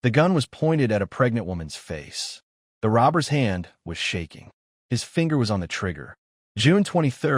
The gun was pointed at a pregnant woman's face. The robber's hand was shaking. His finger was on the trigger. June 23,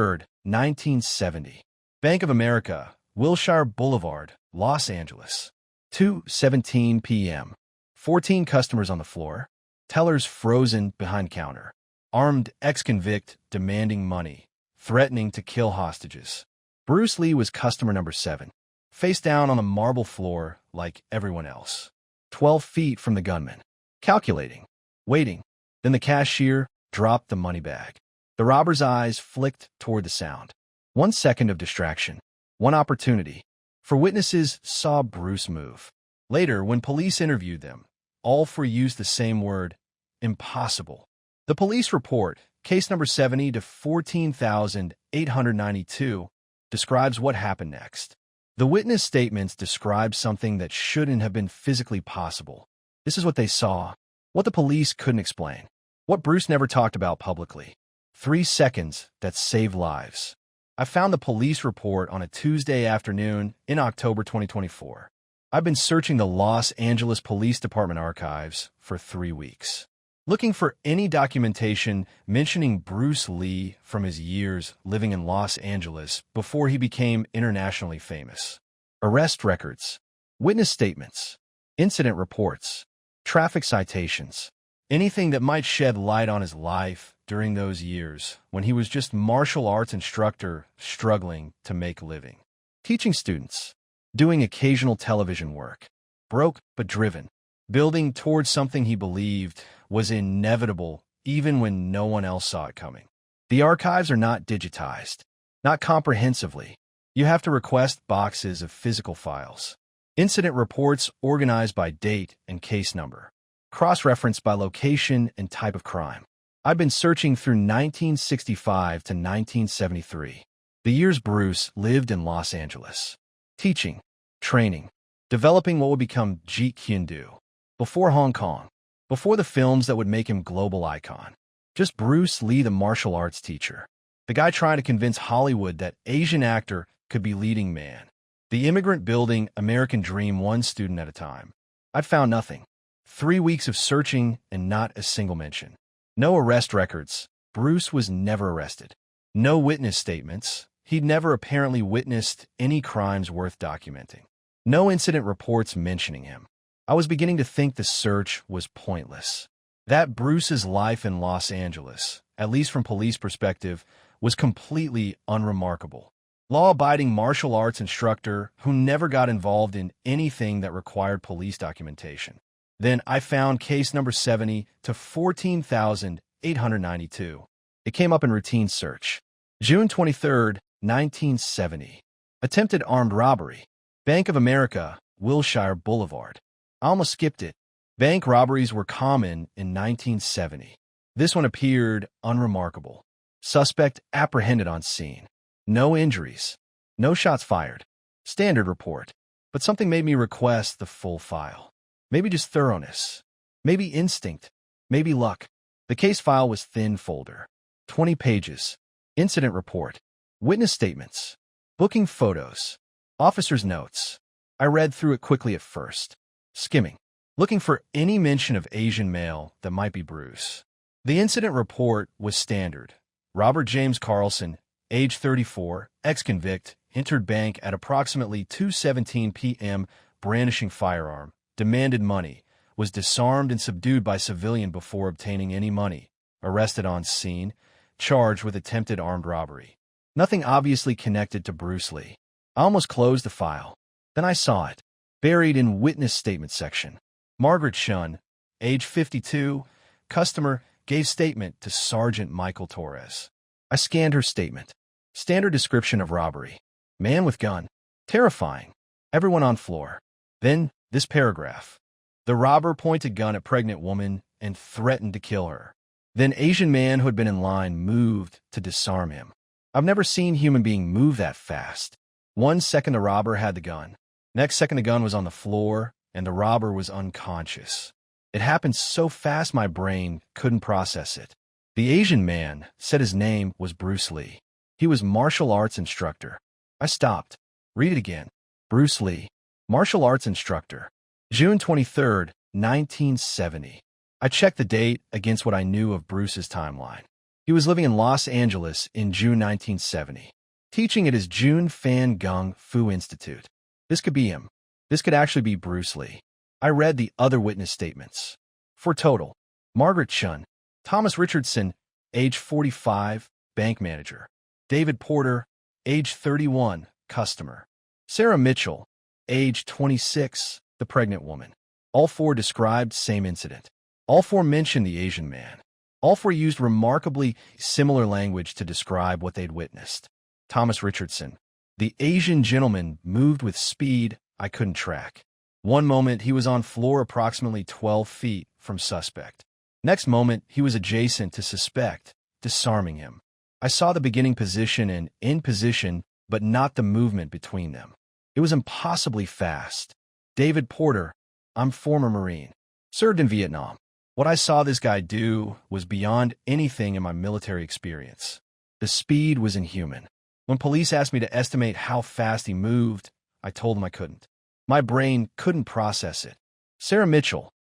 1970. Bank of America, Wilshire Boulevard, Los Angeles. 2:17 p.m. 14 customers on the floor. Tellers frozen behind counter. Armed ex-convict demanding money, threatening to kill hostages. Bruce Lee was customer number 7. Face down on the marble floor like everyone else. 12 feet from the gunman. Calculating. Waiting. Then the cashier dropped the money bag. The robber's eyes flicked toward the sound. 1 second of distraction. One opportunity. For witnesses saw Bruce move. Later, when police interviewed them, all 4 used the same word, impossible. The police report, case number 70 to 14,892, describes what happened next. The witness statements describe something that shouldn't have been physically possible. This is what they saw, what the police couldn't explain, what Bruce never talked about publicly. 3 seconds that saved lives. I found the police report on a Tuesday afternoon in October 2024. I've been searching the Los Angeles Police Department archives for 3 weeks, looking for any documentation mentioning Bruce Lee from his years living in Los Angeles before he became internationally famous. Arrest records, witness statements, incident reports, traffic citations, anything that might shed light on his life during those years when he was just martial arts instructor struggling to make a living. Teaching students, doing occasional television work, broke but driven, building towards something he believed was inevitable even when no one else saw it coming. The archives are not digitized, not comprehensively. You have to request boxes of physical files. Incident reports organized by date and case number, cross-referenced by location and type of crime. I've been searching through 1965 to 1973, the years Bruce lived in Los Angeles. Teaching, training, developing what would become Jeet Kune Do. Before Hong Kong, before the films that would make him global icon. Just Bruce Lee, the martial arts teacher. The guy trying to convince Hollywood that Asian actor could be leading man. The immigrant building American dream one student at a time. I'd found nothing. 3 weeks of searching and not a single mention. No arrest records. Bruce was never arrested. No witness statements. He'd never apparently witnessed any crimes worth documenting. No incident reports mentioning him. I was beginning to think the search was pointless. That Bruce's life in Los Angeles, at least from police perspective, was completely unremarkable. Law-abiding martial arts instructor who never got involved in anything that required police documentation. Then I found case number 70 to 14,892. It came up in routine search. June 23, 1970. Attempted armed robbery. Bank of America, Wilshire Boulevard. I almost skipped it. Bank robberies were common in 1970. This one appeared unremarkable. Suspect apprehended on scene. No injuries. No shots fired. Standard report. But something made me request the full file. Maybe just thoroughness. Maybe instinct. Maybe luck. The case file was thin folder. 20 pages. Incident report. Witness statements. Booking photos. Officer's notes. I read through it quickly at first. Skimming. Looking for any mention of Asian male that might be Bruce. The incident report was standard. Robert James Carlson, age 34, ex-convict, entered bank at approximately 2:17 p.m., brandishing firearm, demanded money, was disarmed and subdued by civilian before obtaining any money, arrested on scene, charged with attempted armed robbery. Nothing obviously connected to Bruce Lee. I almost closed the file. Then I saw it, buried in witness statement section. Margaret Shun, age 52, customer, gave statement to Sergeant Michael Torres. I scanned her statement. Standard description of robbery. Man with gun. Terrifying. Everyone on floor. Then, this paragraph. The robber pointed gun at pregnant woman and threatened to kill her. Then Asian man who had been in line moved to disarm him. I've never seen human being move that fast. 1 second the robber had the gun. Next second the gun was on the floor and the robber was unconscious. It happened so fast my brain couldn't process it. The Asian man said his name was Bruce Lee. He was martial arts instructor. I stopped. Read it again. Bruce Lee, martial arts instructor. June 23, 1970. I checked the date against what I knew of Bruce's timeline. He was living in Los Angeles in June 1970, teaching at his June Fan Gung Fu Institute. This could be him. This could actually be Bruce Lee. I read the other witness statements. For total, Margaret Chun, Thomas Richardson, age 45, bank manager. David Porter, age 31, customer. Sarah Mitchell, age 26, the pregnant woman. All four described same incident. All four mentioned the Asian man. All four used remarkably similar language to describe what they'd witnessed. Thomas Richardson. The Asian gentleman moved with speed I couldn't track. One moment he was on floor approximately 12 feet from suspect. Next moment he was adjacent to suspect, disarming him. I saw the beginning position and end position, but not the movement between them. It was impossibly fast. David Porter. I'm former Marine. Served in Vietnam. What I saw this guy do was beyond anything in my military experience. The speed was inhuman. When police asked me to estimate how fast he moved, I told them I couldn't. My brain couldn't process it. Sarah Mitchell.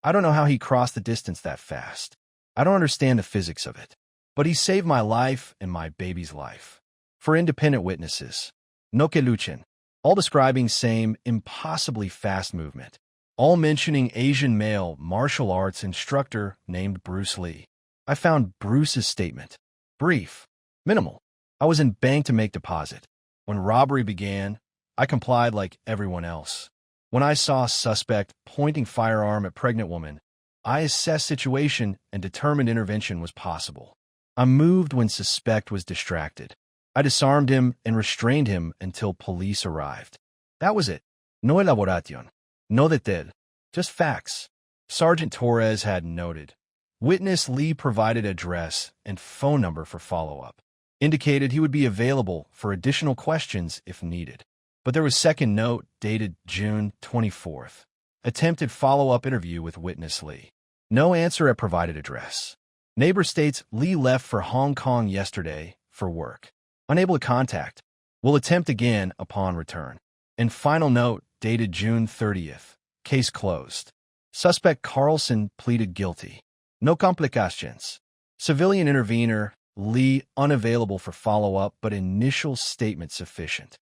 I don't know how he crossed the distance that fast. I don't understand the physics of it. But he saved my life and my baby's life. For independent witnesses. Noke Luchin. All describing same impossibly fast movement. All mentioning Asian male martial arts instructor named Bruce Lee. I found Bruce's statement brief, minimal. I was in bank to make deposit. When robbery began, I complied like everyone else. When I saw suspect pointing firearm at pregnant woman, I assessed situation and determined intervention was possible. I moved when suspect was distracted. I disarmed him and restrained him until police arrived. That was it. No elaboración. No detalles. Just facts. Sergeant Torres had noted. Witness Lee provided address and phone number for follow-up. Indicated he would be available for additional questions if needed. But there was second note dated June 24th. Attempted follow-up interview with witness Lee. No answer at provided address. Neighbor states Lee left for Hong Kong yesterday for work. Unable to contact. Will attempt again upon return. And final note dated June 30th. Case closed. Suspect Carlson pleaded guilty. No complications. Civilian intervener Lee unavailable for follow-up but initial statement sufficient.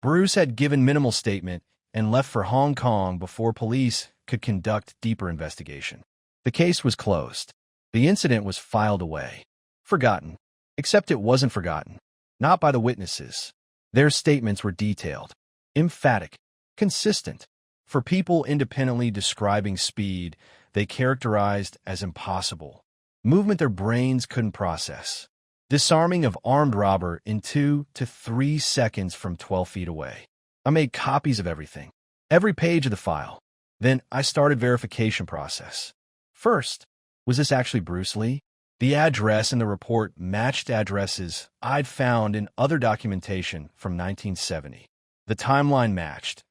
Bruce had given minimal statement and left for Hong Kong before police could conduct deeper investigation. The case was closed. The incident was filed away. Forgotten. Except it wasn't forgotten. Not by the witnesses. Their statements were detailed, emphatic, consistent. For people independently describing speed, they characterized as impossible. Movement their brains couldn't process. Disarming of armed robber in 2 to 3 seconds from 12 feet away. I made copies of everything. Every page of the file. Then I started verification process. First, was this actually Bruce Lee? The address in the report matched addresses I'd found in other documentation from 1970. The timeline matched.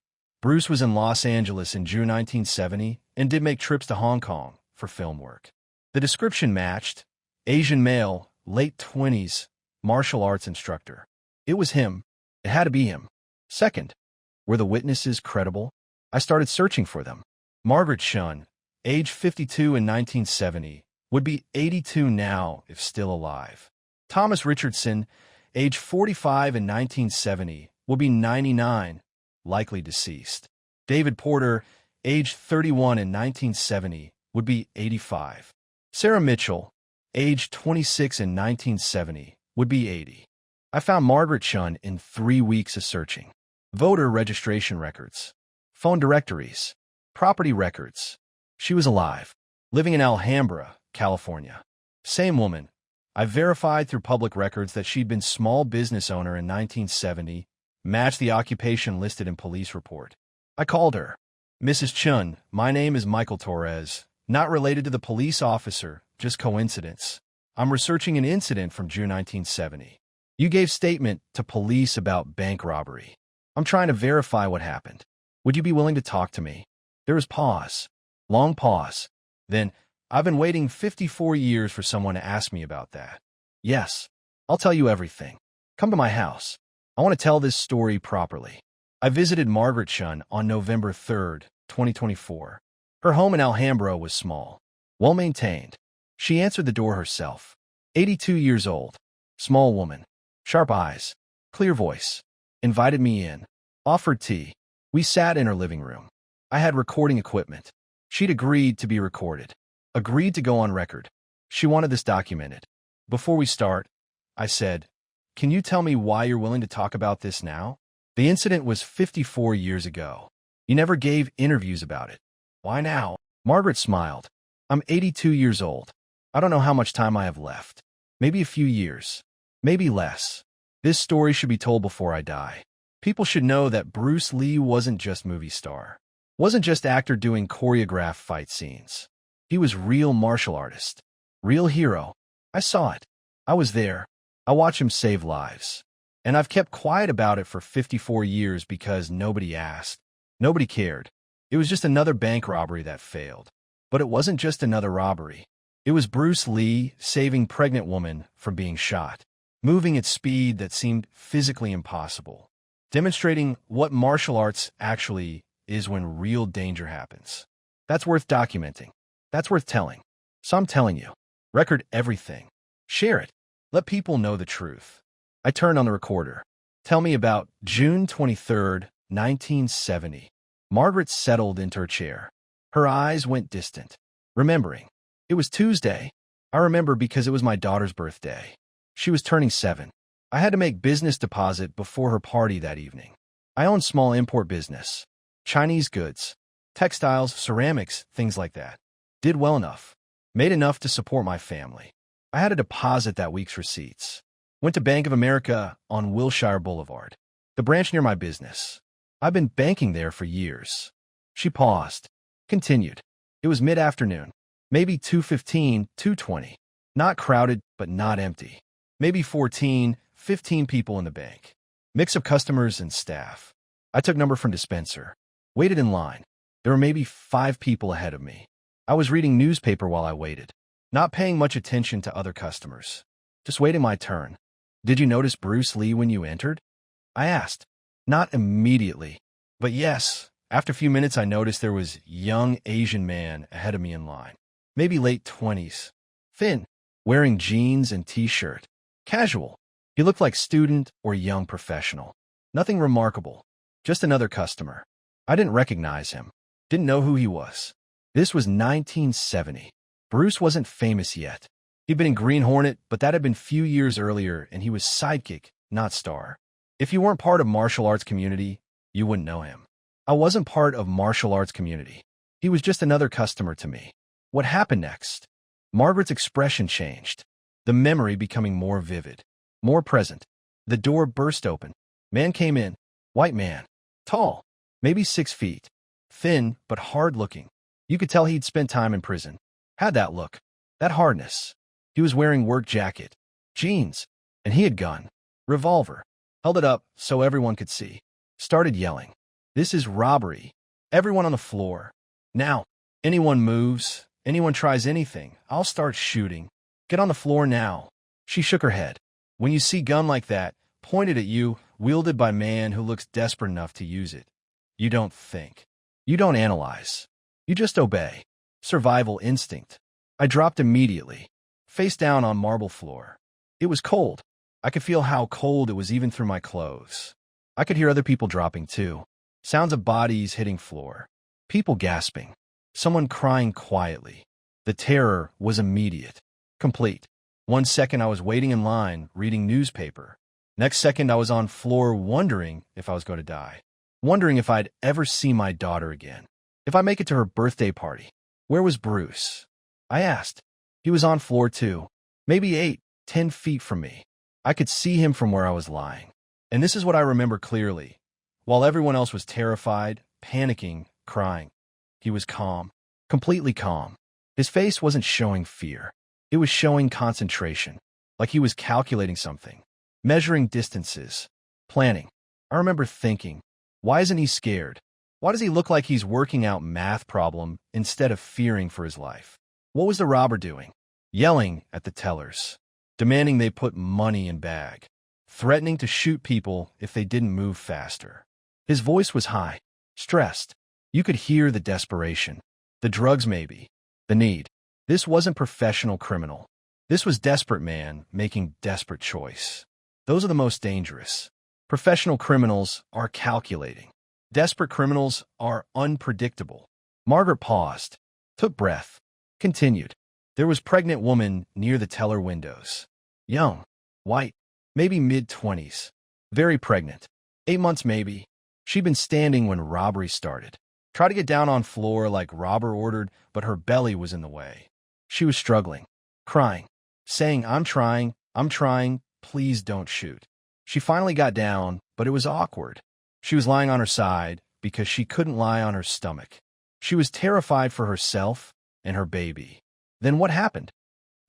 Bruce was in Los Angeles in June 1970 and did make trips to Hong Kong for film work. The description matched. Asian male, late 20s, martial arts instructor. It was him. It had to be him. Second, were the witnesses credible? I started searching for them. Margaret Chun, age 52 in 1970, would be 82 now if still alive. Thomas Richardson, age 45 in 1970, will be 99, likely deceased. David Porter, age 31 in 1970, would be 85. Sarah Mitchell, age 26 in 1970, would be 80. I found Margaret Chun in 3 weeks of searching. Voter registration records, phone directories, property records. She was alive, living in Alhambra, California. Same woman. I verified through public records that she'd been small business owner in 1970, matched the occupation listed in police report. I called her. Mrs. Chun, my name is Michael Torres, not related to the police officer, just coincidence. I'm researching an incident from June 1970. You gave statement to police about bank robbery. I'm trying to verify what happened. Would you be willing to talk to me? There was pause. Long pause. Then, I've been waiting 54 years for someone to ask me about that. Yes, I'll tell you everything. Come to my house. I want to tell this story properly. I visited Margaret Chun on November 3rd, 2024. Her home in Alhambra was small, well-maintained. She answered the door herself. 82 years old, small woman, sharp eyes, clear voice. Invited me in, offered tea. We sat in her living room. I had recording equipment. She'd agreed to be recorded, agreed to go on record. She wanted this documented. Before we start, I said, "Can you tell me why you're willing to talk about this now? The incident was 54 years ago. You never gave interviews about it. Why now?" Margaret smiled. "I'm 82 years old. I don't know how much time I have left. Maybe a few years. Maybe less. This story should be told before I die. People should know that Bruce Lee wasn't just movie star. Wasn't just actor doing choreographed fight scenes. He was real martial artist. Real hero. I saw it. I was there. I watched him save lives. And I've kept quiet about it for 54 years because nobody asked. Nobody cared. It was just another bank robbery that failed. But it wasn't just another robbery. It was Bruce Lee saving pregnant woman from being shot, moving at speed that seemed physically impossible, demonstrating what martial arts actually is when real danger happens. That's worth documenting. That's worth telling. So I'm telling you. Record everything. Share it. Let people know the truth." I turned on the recorder. "Tell me about June 23rd, 1970. Margaret settled into her chair. Her eyes went distant. Remembering. "It was Tuesday. I remember because it was my daughter's birthday. She was turning 7. I had to make business deposit before her party that evening. I own small import business. Chinese goods, textiles, ceramics, things like that. Did well enough. Made enough to support my family. I had to deposit that week's receipts. Went to Bank of America on Wilshire Boulevard, the branch near my business. I've been banking there for years." She paused. Continued. "It was mid-afternoon. Maybe 2:15, 2:20. Not crowded, but not empty. Maybe 14, 15 people in the bank. Mix of customers and staff. I took number from dispenser. Waited in line. There were maybe 5 people ahead of me. I was reading newspaper while I waited, not paying much attention to other customers. Just waiting my turn. Did you notice Bruce Lee when you entered?" I asked. "Not immediately. But yes, after a few minutes I noticed there was a young Asian man ahead of me in line. Maybe late 20s. Thin. Wearing jeans and t-shirt. Casual. He looked like student or young professional. Nothing remarkable. Just another customer. I didn't recognize him. Didn't know who he was. This was 1970. Bruce wasn't famous yet. He'd been in Green Hornet, but that had been few years earlier, and he was sidekick, not star. If you weren't part of martial arts community, you wouldn't know him. I wasn't part of martial arts community. He was just another customer to me. What happened next? Margaret's expression changed, the memory becoming more vivid, more present. The door burst open. Man came in. White man. Tall. Maybe 6 feet. Thin, but hard-looking. You could tell he'd spent time in prison. Had that look. That hardness. He was wearing work jacket, jeans, and he had gun. Revolver. Held it up so everyone could see. Started yelling. "This is robbery. Everyone on the floor. Now, anyone moves, anyone tries anything, I'll start shooting. Get on the floor now." She shook her head. "When you see gun like that, pointed at you, wielded by man who looks desperate enough to use it, you don't think. You don't analyze. You just obey. Survival instinct." I dropped immediately, face down on marble floor. It was cold. I could feel how cold it was even through my clothes. I could hear other people dropping too. Sounds of bodies hitting floor. People gasping. Someone crying quietly. The terror was immediate. Complete. 1 second I was waiting in line, reading newspaper. Next second I was on floor wondering if I was going to die. Wondering if I'd ever see my daughter again. If I make it to her birthday party. Where was Bruce? I asked. He was on floor 2. Maybe 8, 10 feet from me. I could see him from where I was lying. And this is what I remember clearly. While everyone else was terrified, panicking, crying, he was calm. Completely calm. His face wasn't showing fear. It was showing concentration. Like he was calculating something. Measuring distances. Planning. I remember thinking, why isn't he scared? Why does he look like he's working out math problem instead of fearing for his life? What was the robber doing? Yelling at the tellers. Demanding they put money in bag. Threatening to shoot people if they didn't move faster. His voice was high. Stressed. You could hear the desperation. The drugs maybe. The need. This wasn't professional criminal. This was desperate man making desperate choice. Those are the most dangerous. Professional criminals are calculating. Desperate criminals are unpredictable. Margaret paused, took breath, continued. There was pregnant woman near the teller windows. Young, white, maybe mid-20s. Very pregnant. 8 months maybe. She'd been standing when robbery started. Tried to get down on floor like robber ordered, but her belly was in the way. She was struggling, crying, saying, I'm trying, please don't shoot. She finally got down, but it was awkward. She was lying on her side because she couldn't lie on her stomach. She was terrified for herself and her baby. Then what happened?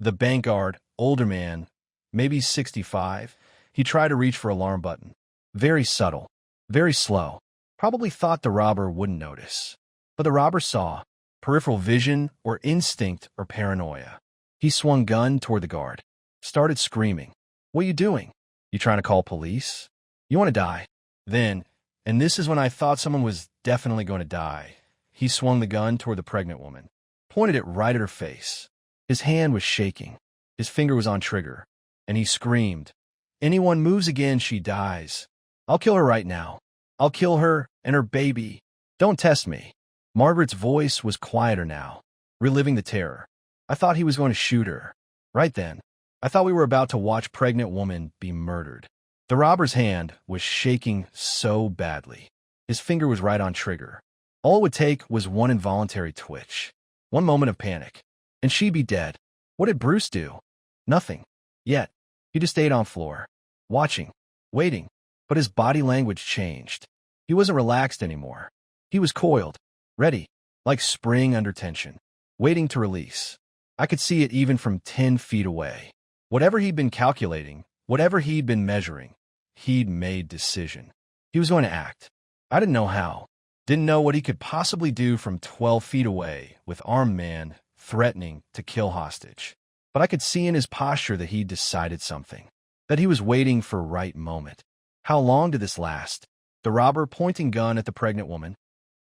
The bank guard, older man, maybe 65, he tried to reach for alarm button. Very subtle, very slow. Probably thought the robber wouldn't notice. But the robber saw. Peripheral vision or instinct or paranoia. He swung gun toward the guard. Started screaming. What are you doing? You trying to call police? You want to die? Then, and this is when I thought someone was definitely going to die, he swung the gun toward the pregnant woman. Pointed it right at her face. His hand was shaking. His finger was on trigger. And he screamed, anyone moves again, she dies. I'll kill her right now. I'll kill her and her baby. Don't test me. Margaret's voice was quieter now, reliving the terror. I thought he was going to shoot her. Right then, I thought we were about to watch pregnant woman be murdered. The robber's hand was shaking so badly. His finger was right on trigger. All it would take was one involuntary twitch. One moment of panic. And she'd be dead. What did Bruce do? Nothing. Yet, he just stayed on floor. Watching. Waiting. But his body language changed. He wasn't relaxed anymore. He was coiled. Ready. Like spring under tension. Waiting to release. I could see it even from 10 feet away. Whatever he'd been calculating, whatever he'd been measuring, he'd made decision. He was going to act. I didn't know how. Didn't know what he could possibly do from 12 feet away with armed man threatening to kill hostage. But I could see in his posture that he'd decided something. That he was waiting for right moment. How long did this last? The robber pointing gun at the pregnant woman.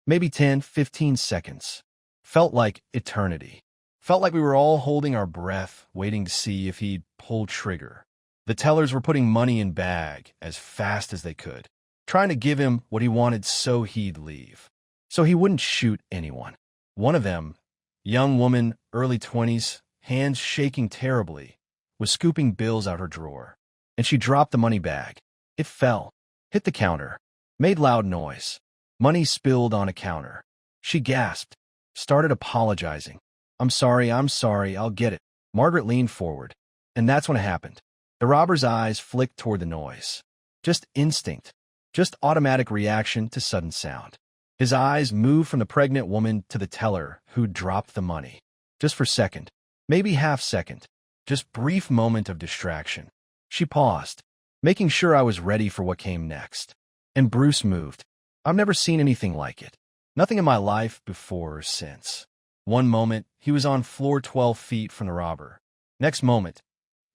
Maybe 10, 15 seconds. Felt like eternity. Felt like we were all holding our breath, waiting to see if he'd pull trigger. The tellers were putting money in bag as fast as they could, trying to give him what he wanted so he'd leave. So he wouldn't shoot anyone. One of them, young woman, early 20s, hands shaking terribly, was scooping bills out her drawer. And she dropped the money bag. It fell, hit the counter, made loud noise. Money spilled on a counter. She gasped, started apologizing. I'm sorry, I'll get it. Margaret leaned forward. And that's when it happened. The robber's eyes flicked toward the noise. Just instinct. Just automatic reaction to sudden sound. His eyes moved from the pregnant woman to the teller who'd dropped the money. Just for a second. Maybe half second. Just brief moment of distraction. She paused, making sure I was ready for what came next. And Bruce moved. I've never seen anything like it. Nothing in my life before or since. One moment, he was on floor 12 feet from the robber. Next moment,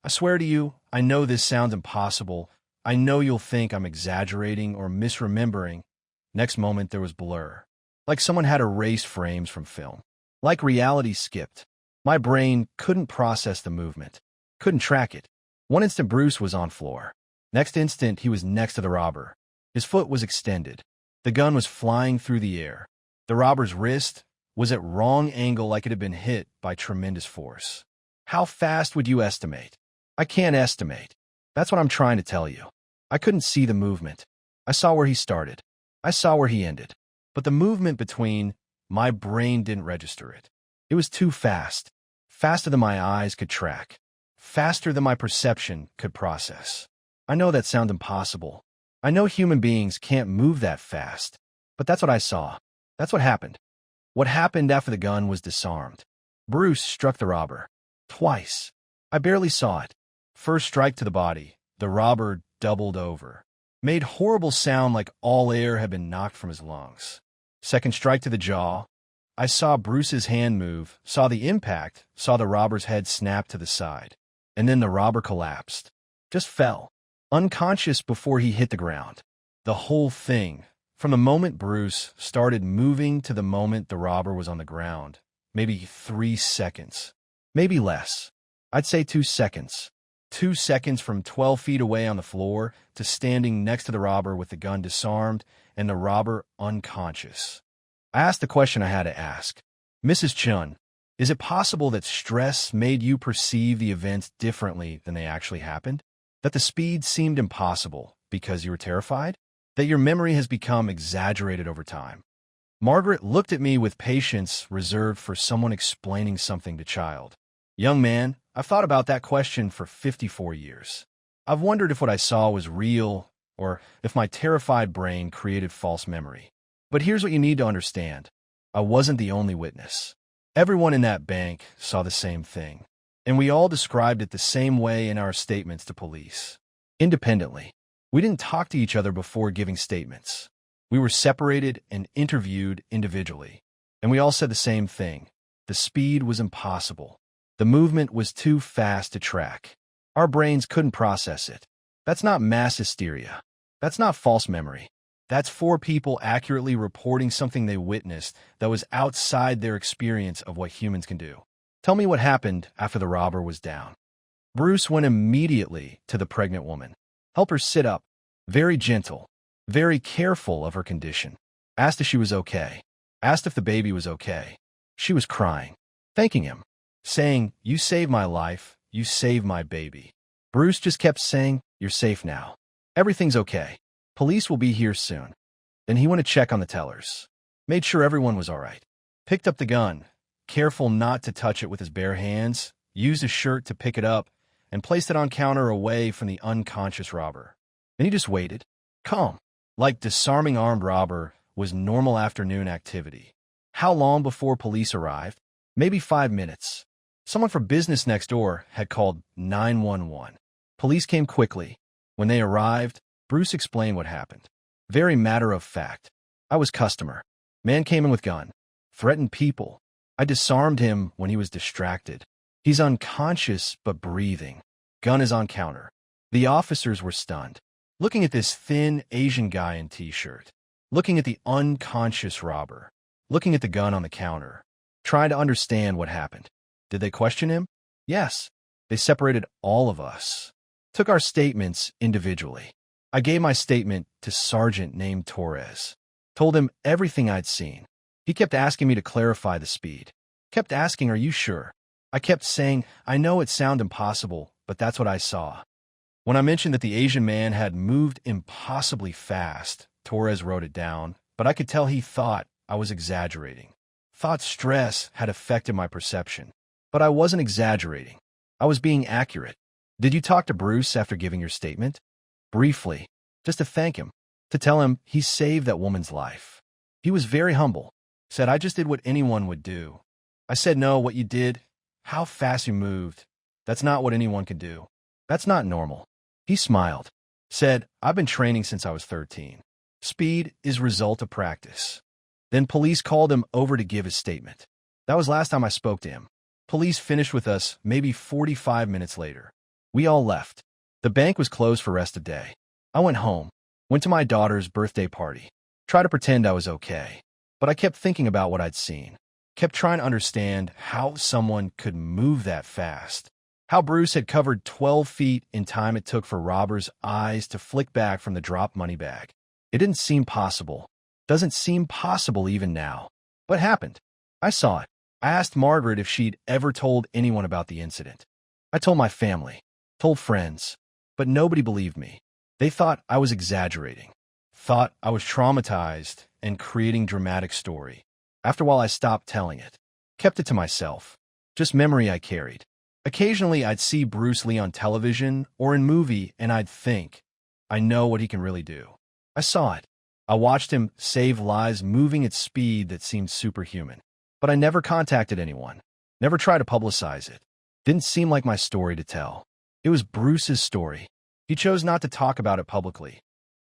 I swear to you, I know this sounds impossible. I know you'll think I'm exaggerating or misremembering. Next moment, there was blur. Like someone had erased frames from film. Like reality skipped. My brain couldn't process the movement. Couldn't track it. One instant, Bruce was on floor. Next instant, he was next to the robber. His foot was extended. The gun was flying through the air. The robber's wrist was at wrong angle like it had been hit by tremendous force. How fast would you estimate? I can't estimate. That's what I'm trying to tell you. I couldn't see the movement. I saw where he started. I saw where he ended. But the movement between, my brain didn't register it. It was too fast. Faster than my eyes could track. Faster than my perception could process. I know that sounds impossible. I know human beings can't move that fast. But that's what I saw. That's what happened. What happened after the gun was disarmed. Bruce struck the robber. Twice. I barely saw it. First strike to the body. The robber doubled over. Made horrible sound like all air had been knocked from his lungs. Second strike to the jaw. I saw Bruce's hand move, saw the impact, saw the robber's head snap to the side. And then the robber collapsed. Just fell. Unconscious before he hit the ground. The whole thing, From the moment Bruce started moving to the moment the robber was on the ground, maybe 3 seconds, maybe less. I'd say 2 seconds. 2 seconds from 12 feet away on the floor to standing next to the robber with the gun disarmed and the robber unconscious. I asked the question I had to ask. Mrs. Chun, is it possible that stress made you perceive the events differently than they actually happened? That the speed seemed impossible because you were terrified? That your memory has become exaggerated over time? Margaret looked at me with patience reserved for someone explaining something to child. Young man, I've thought about that question for 54 years. I've wondered if what I saw was real or if my terrified brain created false memory. But here's what you need to understand. I wasn't the only witness. Everyone in that bank saw the same thing, and we all described it the same way in our statements to police. Independently. We didn't talk to each other before giving statements. We were separated and interviewed individually, and we all said the same thing. The speed was impossible. The movement was too fast to track. Our brains couldn't process it. That's not mass hysteria. That's not false memory. That's 4 people accurately reporting something they witnessed that was outside their experience of what humans can do. Tell me what happened after the robber was down. Bruce went immediately to the pregnant woman. Help her sit up. Very gentle. Very careful of her condition. Asked if she was okay. Asked if the baby was okay. She was crying. Thanking him. Saying, "You saved my life. You saved my baby." Bruce just kept saying, "You're safe now. Everything's okay. Police will be here soon." Then he went to check on the tellers. Made sure everyone was all right. Picked up the gun, careful not to touch it with his bare hands, used his shirt to pick it up, and placed it on counter away from the unconscious robber. Then he just waited, calm, like disarming armed robber was normal afternoon activity. How long before police arrived? Maybe 5 minutes. Someone from business next door had called 911. Police came quickly. When they arrived, Bruce explained what happened. Very matter of fact. I was customer. Man came in with gun. Threatened people. I disarmed him when he was distracted. He's unconscious but breathing. Gun is on counter. The officers were stunned. Looking at this thin Asian guy in t-shirt. Looking at the unconscious robber. Looking at the gun on the counter. Trying to understand what happened. Did they question him? Yes. They separated all of us. Took our statements individually. I gave my statement to Sergeant named Torres. Told him everything I'd seen. He kept asking me to clarify the speed. Kept asking, "Are you sure?" I kept saying, "I know it sounds impossible, but that's what I saw." When I mentioned that the Asian man had moved impossibly fast, Torres wrote it down, but I could tell he thought I was exaggerating. Thought stress had affected my perception. But I wasn't exaggerating. I was being accurate. Did you talk to Bruce after giving your statement? Briefly, just to thank him, to tell him he saved that woman's life. He was very humble. Said, "I just did what anyone would do." I said, "No, what you did, how fast you moved, that's not what anyone can do. That's not normal." He smiled. Said, "I've been training since I was 13. Speed is result of practice." Then police called him over to give his statement. That was last time I spoke to him. Police finished with us maybe 45 minutes later. We all left. The bank was closed for rest of day. I went home, went to my daughter's birthday party, tried to pretend I was okay. But I kept thinking about what I'd seen. Kept trying to understand how someone could move that fast. How Bruce had covered 12 feet in time it took for robbers' eyes to flick back from the dropped money bag. It didn't seem possible. Doesn't seem possible even now. But happened. I saw it. I asked Margaret if she'd ever told anyone about the incident. I told my family, told friends, but nobody believed me. They thought I was exaggerating, thought I was traumatized and creating dramatic story. After a while, I stopped telling it, kept it to myself, just memory I carried. Occasionally, I'd see Bruce Lee on television or in movie, and I'd think, I know what he can really do. I saw it. I watched him save lives moving at speed that seemed superhuman. But I never contacted anyone, never tried to publicize it. Didn't seem like my story to tell. It was Bruce's story. He chose not to talk about it publicly.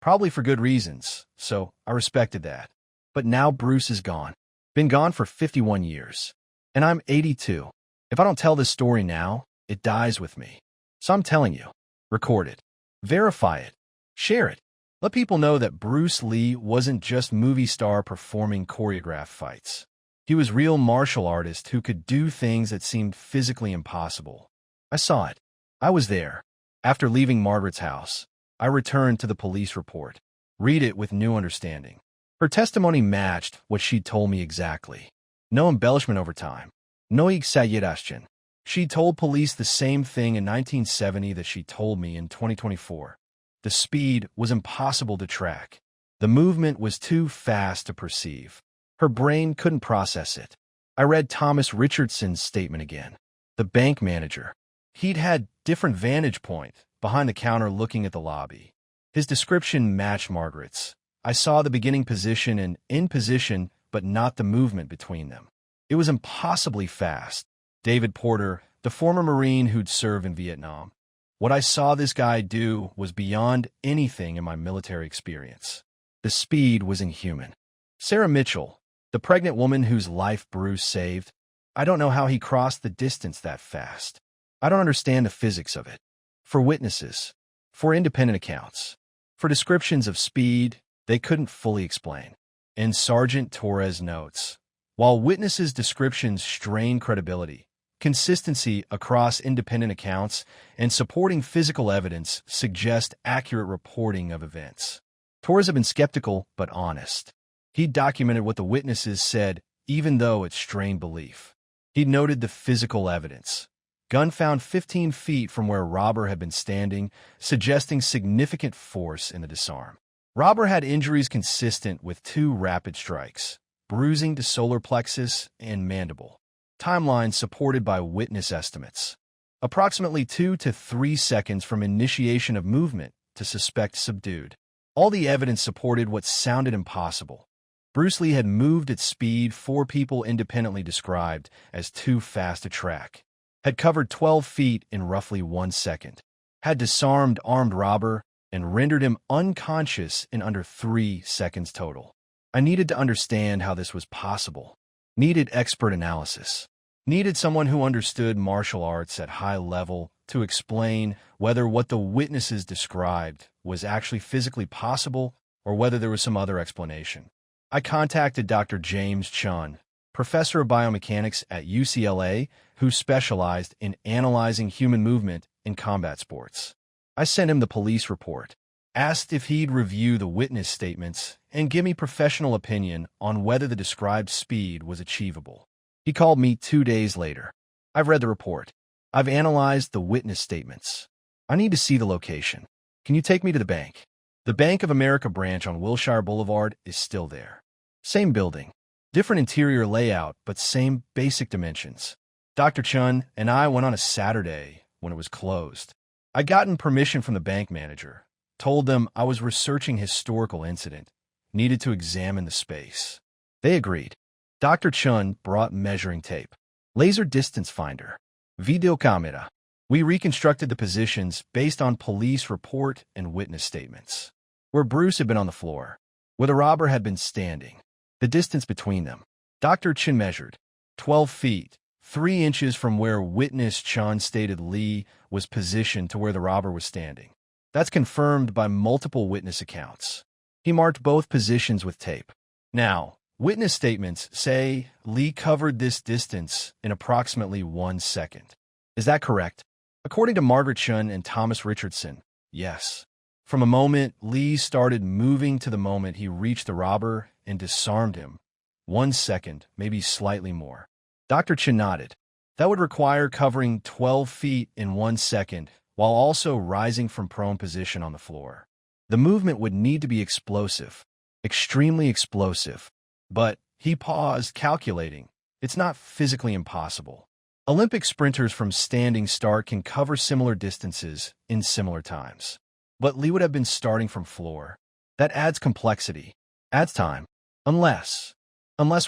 Probably for good reasons, so I respected that. But now Bruce is gone. Been gone for 51 years. And I'm 82. If I don't tell this story now, it dies with me. So I'm telling you. Record it. Verify it. Share it. Let people know that Bruce Lee wasn't just movie star performing choreographed fights. He was real martial artist who could do things that seemed physically impossible. I saw it. I was there. After leaving Margaret's house, I returned to the police report. Read it with new understanding. Her testimony matched what she'd told me exactly. No embellishment over time. No exaggeration. She told police the same thing in 1970 that she told me in 2024. The speed was impossible to track. The movement was too fast to perceive. Her brain couldn't process it. I read Thomas Richardson's statement again. The bank manager. He'd had different vantage point, behind the counter looking at the lobby. His description matched Margaret's. I saw the beginning position and end position, but not the movement between them. It was impossibly fast. David Porter, the former Marine who'd served in Vietnam. What I saw this guy do was beyond anything in my military experience. The speed was inhuman. Sarah Mitchell, the pregnant woman whose life Bruce saved, I don't know how he crossed the distance that fast. I don't understand the physics of it. For witnesses, for independent accounts, for descriptions of speed, they couldn't fully explain. And Sergeant Torres notes, while witnesses' descriptions strain credibility, consistency across independent accounts and supporting physical evidence suggest accurate reporting of events. Torres had been skeptical but honest. He documented what the witnesses said, even though it strained belief. He noted the physical evidence. Gun found 15 feet from where robber had been standing, suggesting significant force in the disarm. Robber had injuries consistent with 2 rapid strikes, bruising to solar plexus and mandible. Timeline supported by witness estimates. Approximately 2 to 3 seconds from initiation of movement to suspect subdued. All the evidence supported what sounded impossible. Bruce Lee had moved at speed 4 people independently described as too fast to track. Had covered 12 feet in roughly 1 second. Had disarmed armed robber and rendered him unconscious in under 3 seconds total. I needed to understand how this was possible. Needed expert analysis. Needed someone who understood martial arts at high level to explain whether what the witnesses described was actually physically possible or whether there was some other explanation. I contacted Dr. James Chun, professor of biomechanics at UCLA, who specialized in analyzing human movement in combat sports. I sent him the police report, asked if he'd review the witness statements and give me professional opinion on whether the described speed was achievable. He called me 2 days later. I've read the report. I've analyzed the witness statements. I need to see the location. Can you take me to the bank? The Bank of America branch on Wilshire Boulevard is still there. Same building. Different interior layout, but same basic dimensions. Dr. Chun and I went on a Saturday when it was closed. I'd gotten permission from the bank manager, told them I was researching historical incident, needed to examine the space. They agreed. Dr. Chun brought measuring tape, laser distance finder, video camera. We reconstructed the positions based on police report and witness statements. Where Bruce had been on the floor, where the robber had been standing, the distance between them. Dr. Chun measured 12 feet, 3 inches from where witness Chun stated Lee was positioned to where the robber was standing. That's confirmed by multiple witness accounts. He marked both positions with tape. Now, witness statements say Lee covered this distance in approximately 1 second. Is that correct? According to Margaret Chun and Thomas Richardson, yes. From a moment Lee started moving to the moment he reached the robber and disarmed him. 1 second, maybe slightly more. Dr. Chun nodded. That would require covering 12 feet in 1 second, while also rising from prone position on the floor. The movement would need to be explosive, extremely explosive. But he paused, calculating. It's not physically impossible. Olympic sprinters from standing start can cover similar distances in similar times. But Lee would have been starting from floor. That adds complexity, adds time. Unless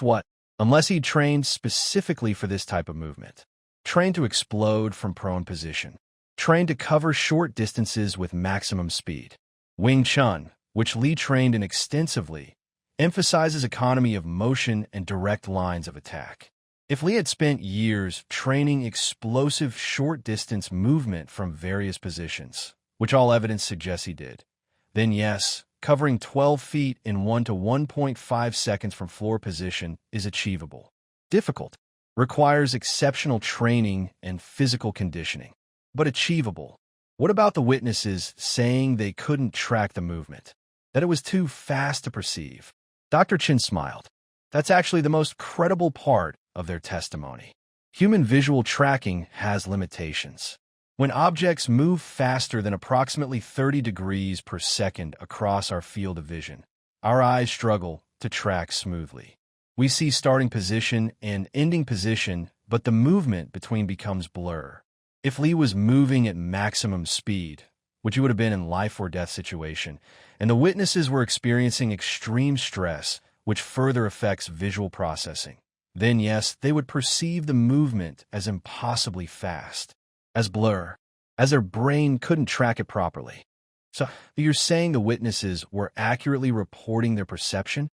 what? Unless he trained specifically for this type of movement. Trained to explode from prone position. Trained to cover short distances with maximum speed. Wing Chun, which Lee trained in extensively, emphasizes economy of motion and direct lines of attack. If Lee had spent years training explosive short-distance movement from various positions, which all evidence suggests he did, then yes, covering 12 feet in 1 to 1.5 seconds from floor position is achievable. Difficult. Requires exceptional training and physical conditioning. But achievable. What about the witnesses saying they couldn't track the movement? That it was too fast to perceive? Dr. Chin smiled. That's actually the most credible part of their testimony. Human visual tracking has limitations. When objects move faster than approximately 30 degrees per second across our field of vision, our eyes struggle to track smoothly. We see starting position and ending position, but the movement between becomes blur. If Lee was moving at maximum speed, which he would have been in life or death situation, and the witnesses were experiencing extreme stress, which further affects visual processing, then yes, they would perceive the movement as impossibly fast, as blur, as their brain couldn't track it properly. So you're saying the witnesses were accurately reporting their perception?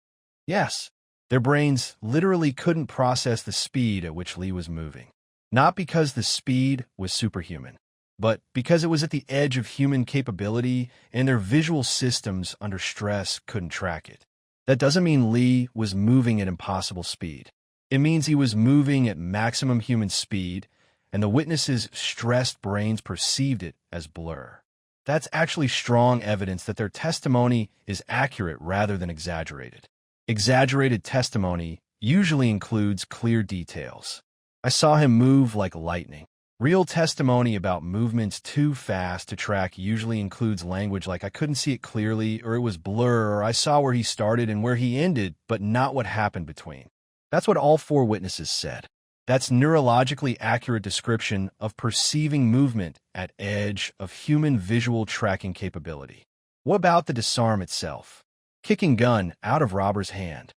Yes. Their brains literally couldn't process the speed at which Lee was moving. Not because the speed was superhuman, but because it was at the edge of human capability and their visual systems under stress couldn't track it. That doesn't mean Lee was moving at impossible speed. It means he was moving at maximum human speed, and the witnesses' stressed brains perceived it as blur. That's actually strong evidence that their testimony is accurate rather than exaggerated. Exaggerated testimony usually includes clear details. I saw him move like lightning. Real testimony about movements too fast to track usually includes language like I couldn't see it clearly, or it was blur, or I saw where he started and where he ended, but not what happened between. That's what all four witnesses said. That's neurologically accurate description of perceiving movement at edge of human visual tracking capability. What about the disarm itself? Kicking gun out of robber's hand.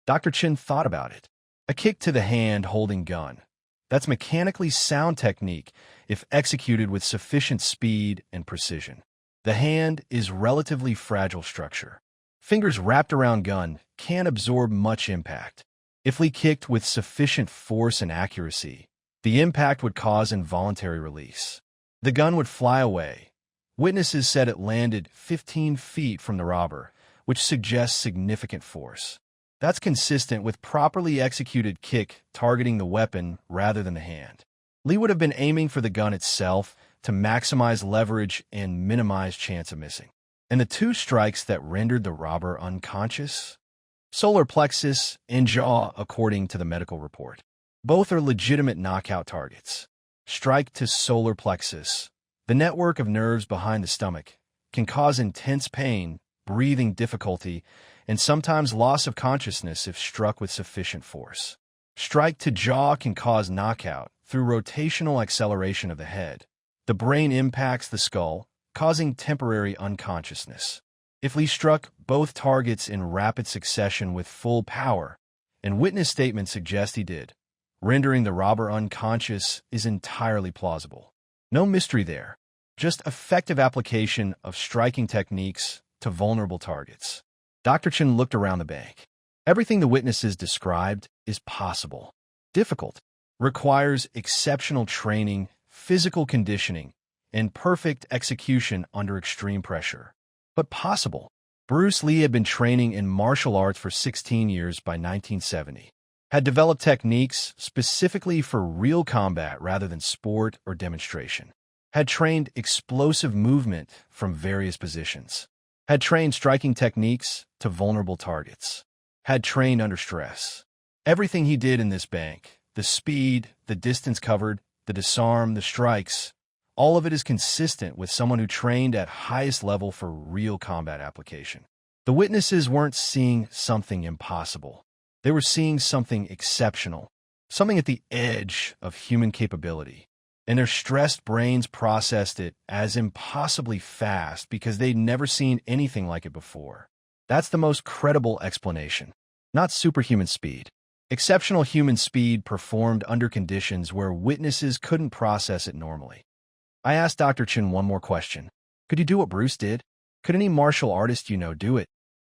Dr. Chin thought about it. A kick to the hand holding gun. That's mechanically sound technique if executed with sufficient speed and precision. The hand is relatively fragile structure. Fingers wrapped around gun can't absorb much impact. If Lee kicked with sufficient force and accuracy, the impact would cause involuntary release. The gun would fly away. Witnesses said it landed 15 feet from the robber, which suggests significant force. That's consistent with properly executed kick targeting the weapon rather than the hand. Lee would have been aiming for the gun itself to maximize leverage and minimize chance of missing. And the two strikes that rendered the robber unconscious? Solar plexus and jaw, according to the medical report. Both are legitimate knockout targets. Strike to solar plexus, the network of nerves behind the stomach, can cause intense pain, breathing difficulty, and sometimes loss of consciousness if struck with sufficient force. Strike to jaw can cause knockout through rotational acceleration of the head. The brain impacts the skull, causing temporary unconsciousness. If Lee struck both targets in rapid succession with full power, and witness statements suggest he did, rendering the robber unconscious is entirely plausible. No mystery there, just effective application of striking techniques to vulnerable targets. Dr. Chin looked around the bank. Everything the witnesses described is possible. Difficult, requires exceptional training, physical conditioning, and perfect execution under extreme pressure. But possible. Bruce Lee had been training in martial arts for 16 years by 1970. Had developed techniques specifically for real combat rather than sport or demonstration. Had trained explosive movement from various positions. Had trained striking techniques to vulnerable targets. Had trained under stress. Everything he did in this bank, the speed, the distance covered, the disarm, the strikes, all of it is consistent with someone who trained at highest level for real combat application. The witnesses weren't seeing something impossible. They were seeing something exceptional, something at the edge of human capability. And their stressed brains processed it as impossibly fast because they'd never seen anything like it before. That's the most credible explanation. Not superhuman speed. Exceptional human speed performed under conditions where witnesses couldn't process it normally. I asked Dr. Chin one more question. Could you do what Bruce did? Could any martial artist you know do it?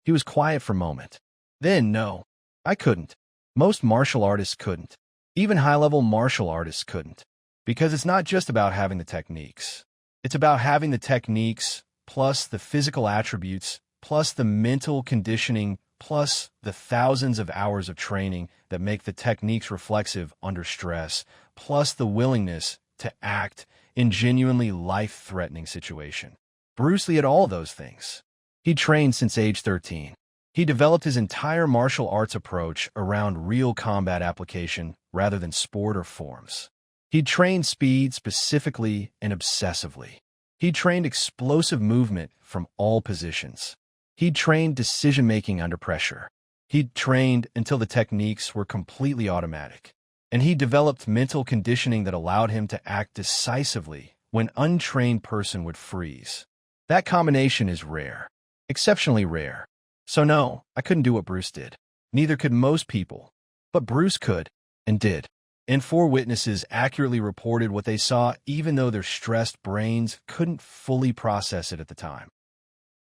He was quiet for a moment. Then, no, I couldn't. Most martial artists couldn't. Even high-level martial artists couldn't. Because it's not just about having the techniques. It's about having the techniques plus the physical attributes plus the mental conditioning, plus the thousands of hours of training that make the techniques reflexive under stress, plus the willingness to act in genuinely life-threatening situation. Bruce Lee had all those things. He trained since age 13. He developed his entire martial arts approach around real combat application rather than sport or forms. He trained speed specifically and obsessively. He trained explosive movement from all positions. He trained decision-making under pressure. He trained until the techniques were completely automatic. And he developed mental conditioning that allowed him to act decisively when an untrained person would freeze. That combination is rare, exceptionally rare. So no, I couldn't do what Bruce did. Neither could most people. But Bruce could, and did. And 4 witnesses accurately reported what they saw even though their stressed brains couldn't fully process it at the time.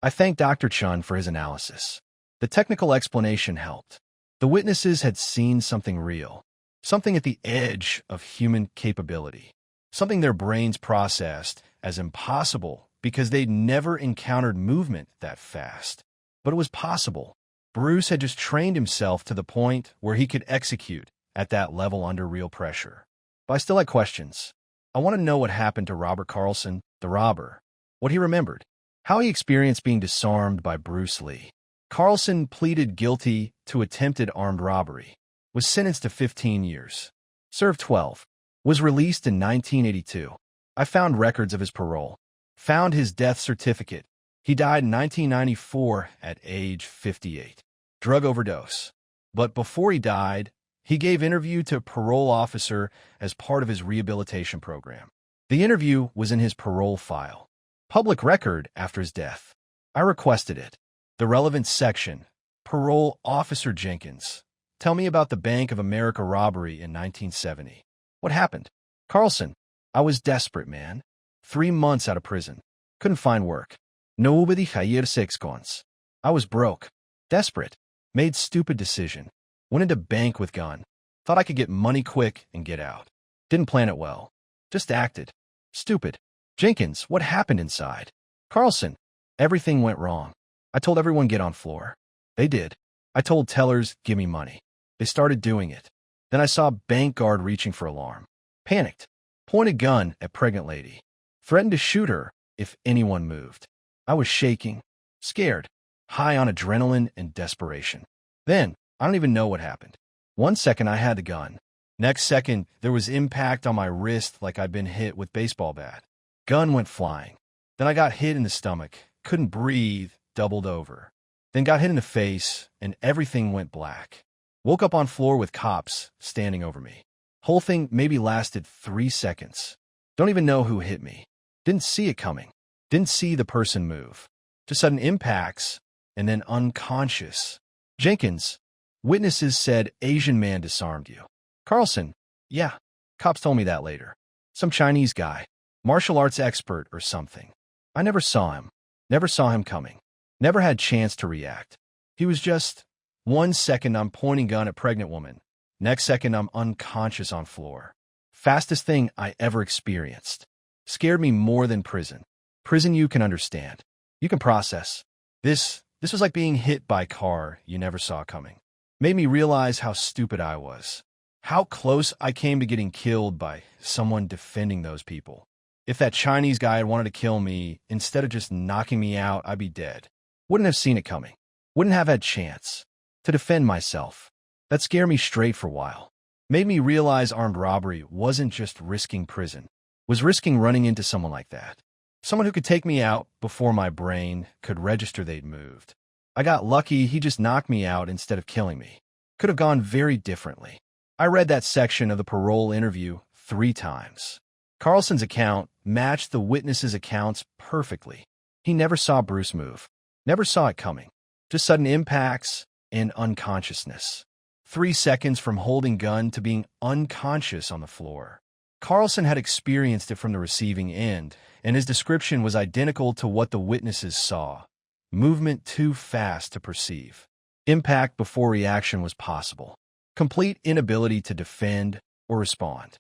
I thank Dr. Chun for his analysis. The technical explanation helped. The witnesses had seen something real, something at the edge of human capability, something their brains processed as impossible because they'd never encountered movement that fast. But it was possible. Bruce had just trained himself to the point where he could execute at that level under real pressure. But I still had questions. I want to know what happened to Robert Carlson, the robber, what he remembered, how he experienced being disarmed by Bruce Lee. Carlson pleaded guilty to attempted armed robbery, was sentenced to 15 years, served 12, was released in 1982. I found records of his parole, found his death certificate. He died in 1994 at age 58. Drug overdose. But before he died, he gave interview to a parole officer as part of his rehabilitation program. The interview was in his parole file. Public record after his death. I requested it. The relevant section. Parole Officer Jenkins. Tell me about the Bank of America robbery in 1970. What happened? Carlson. I was desperate, man. 3 months out of prison. Couldn't find work. Nobody hired 6 cons. I was broke. Desperate. Made stupid decision. Went into bank with gun. Thought I could get money quick and get out. Didn't plan it well. Just acted. Stupid. Jenkins, what happened inside? Carlson. Everything went wrong. I told everyone get on floor. They did. I told tellers give me money. They started doing it. Then I saw bank guard reaching for alarm. Panicked. Pointed gun at pregnant lady. Threatened to shoot her if anyone moved. I was shaking. Scared. High on adrenaline and desperation. Then, I don't even know what happened. 1 second I had the gun. Next second, there was impact on my wrist like I'd been hit with baseball bat. Gun went flying. Then I got hit in the stomach. Couldn't breathe, doubled over. Then got hit in the face, and everything went black. Woke up on floor with cops standing over me. Whole thing maybe lasted 3 seconds. Don't even know who hit me. Didn't see it coming. Didn't see the person move. Just sudden impacts, and then unconscious. Jenkins. Witnesses said Asian man disarmed you. Carlson. Yeah. Cops told me that later. Some Chinese guy. Martial arts expert or something. I never saw him. Never saw him coming. Never had chance to react. He was just, 1 second I'm pointing gun at pregnant woman. Next second I'm unconscious on floor. Fastest thing I ever experienced. Scared me more than prison. Prison you can understand. You can process. This was like being hit by a car you never saw coming. Made me realize how stupid I was. How close I came to getting killed by someone defending those people. If that Chinese guy had wanted to kill me, instead of just knocking me out, I'd be dead. Wouldn't have seen it coming. Wouldn't have had chance to defend myself. That scared me straight for a while. Made me realize armed robbery wasn't just risking prison. Was risking running into someone like that. Someone who could take me out before my brain could register they'd moved. I got lucky he just knocked me out instead of killing me. Could have gone very differently. I read that section of the parole interview 3 times. Carlson's account matched the witnesses' accounts perfectly. He never saw Bruce move. Never saw it coming. Just sudden impacts and unconsciousness. 3 seconds from holding gun to being unconscious on the floor. Carlson had experienced it from the receiving end, and his description was identical to what the witnesses saw. Movement too fast to perceive. Impact before reaction was possible. Complete inability to defend or respond.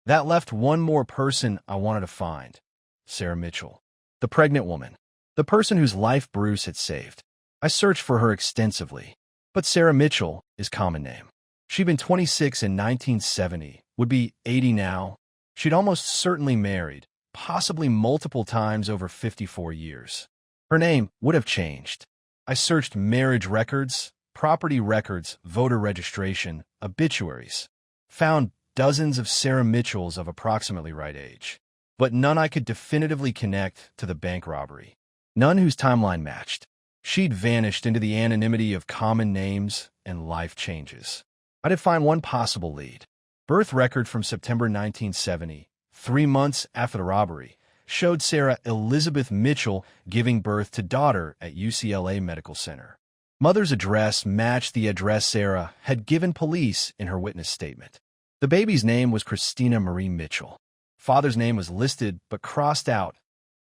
That left one more person I wanted to find. Sarah Mitchell. The pregnant woman. The person whose life Bruce had saved. I searched for her extensively, but Sarah Mitchell is common name. She'd been 26 in 1970, would be 80 now. She'd almost certainly married, possibly multiple times over 54 years. Her name would have changed. I searched marriage records, property records, voter registration, obituaries. Found dozens of Sarah Mitchells of approximately right age, but none I could definitively connect to the bank robbery. None whose timeline matched. She'd vanished into the anonymity of common names and life changes. I did find one possible lead. Birth record from September 1970, 3 months after the robbery, showed Sarah Elizabeth Mitchell giving birth to daughter at UCLA Medical Center. Mother's address matched the address Sarah had given police in her witness statement. The baby's name was Christina Marie Mitchell. Father's name was listed but crossed out,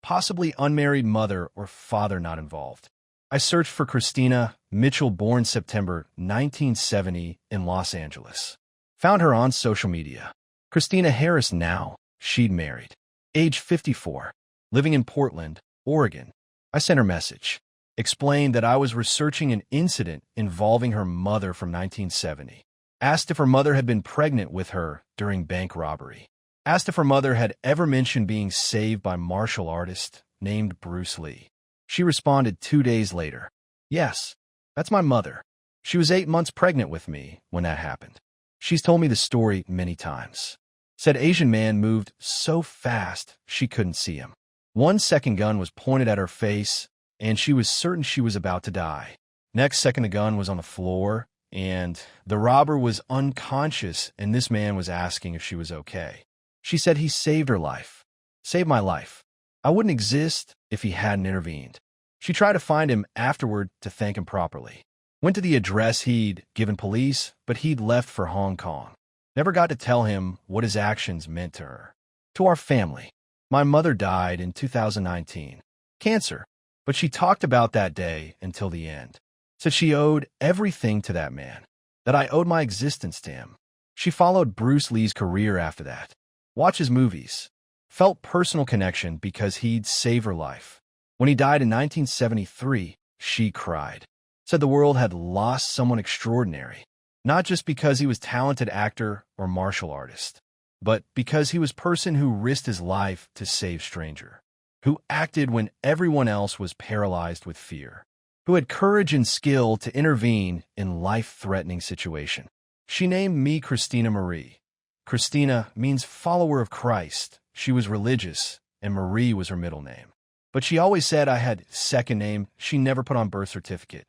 possibly unmarried mother or father not involved. I searched for Christina Mitchell, born September 1970 in Los Angeles. Found her on social media. Christina Harris now, she'd married. Age 54, living in Portland, Oregon. I sent her message. Explained that I was researching an incident involving her mother from 1970. Asked if her mother had been pregnant with her during bank robbery. Asked if her mother had ever mentioned being saved by martial artist named Bruce Lee. She responded 2 days later. Yes, that's my mother. She was 8 months pregnant with me when that happened. She's told me the story many times. Said Asian man moved so fast she couldn't see him. 1 second gun was pointed at her face, and she was certain she was about to die. Next second the gun was on the floor, and the robber was unconscious, and this man was asking if she was okay. She said he saved her life. Saved my life. I wouldn't exist if he hadn't intervened. She tried to find him afterward to thank him properly. Went to the address he'd given police, but he'd left for Hong Kong. Never got to tell him what his actions meant to her. To our family. My mother died in 2019. Cancer. But she talked about that day until the end. Said she owed everything to that man. That I owed my existence to him. She followed Bruce Lee's career after that. Watched his movies. Felt personal connection because he'd saved her life. When he died in 1973, she cried. Said the world had lost someone extraordinary. Not just because he was talented actor or martial artist, but because he was person who risked his life to save stranger. Who acted when everyone else was paralyzed with fear. Who had courage and skill to intervene in life-threatening situation. She named me Christina Marie. Christina means follower of Christ. She was religious, and Marie was her middle name. But she always said I had second name she never put on birth certificate.